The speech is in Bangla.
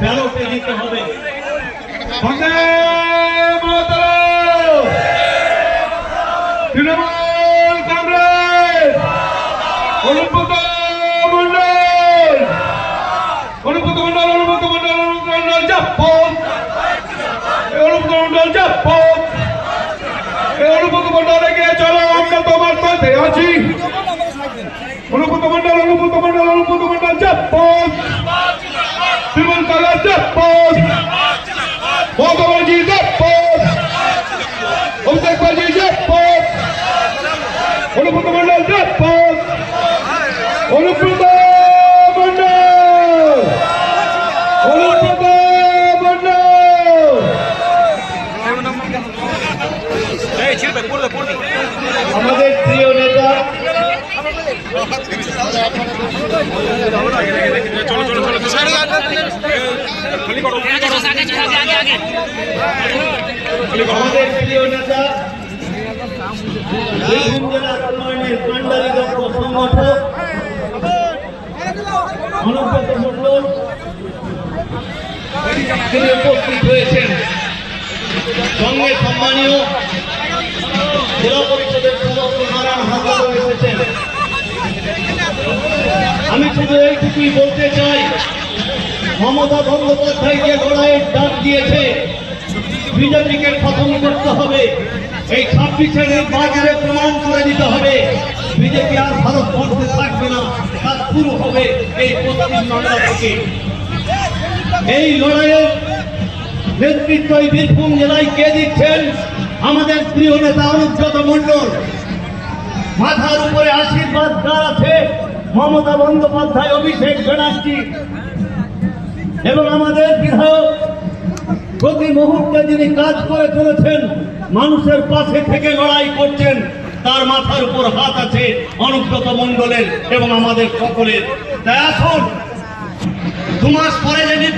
ব্যালটে দিতে হবে। তৃণমূল কংগ্রেস অনুব্রত মন্ডল জাপন অনুব্রত মন্ডল এগিয়ে চলো, আমরা তোমার সাথে আছি। অনুব্রত মন্ডল জাপন তৃণমূল কংগ্রেস জাপন মমতাবাজি জাপন অভিষেক বাজি জাপন অনুব্রত মন্ডল জাপন অনুব্রত আমাদের প্রিয় নেতা আমাদের প্রিয় নেতা বীরভূম জেলা উন্নয়নের কান্ডারি দক্ষ সংগঠক অনুব্রত মন্ডল তিনি উপস্থিত হয়েছেন। সঙ্গে সম্মানীয় জেলা পরিষদের সদস্য নারায়ণ হাজরাও এসেছেন। আমি শুধু এইটুকুই বলতে চাই, মমতা বন্দ্যোপাধ্যায় যে লড়াইয়ের ডাক দিয়েছে, বিজেপিকে খতম করতে হবে। এই 26-এর নির্বাচনে প্রমাণ করে দিতে হবে বিজেপি আর ভারতবর্ষে থাকবে না, তার শুরু হবে এই পশ্চিম বাংলা থেকে। এই লড়াইয়ের নেতৃত্ব এই বীরভূম জেলায় কে দিচ্ছেন? আমাদের প্রিয় নেতা অনুব্রত মন্ডল। মাথার উপরে আশীর্বাদ যার আছে মমতা বন্দ্যোপাধ্যায়, অভিষেক ব্যানার্জি এবং আমাদের বিধায়ক প্রতি মুহূর্তে যিনি কাজ করে চলেছেন, মানুষের পাশে থেকে লড়াই করছেন, তার মাথার উপর হাত আছে অনুব্রত মন্ডলের এবং আমাদের সকলের। তাই আসুন, 2 মাস পরে যে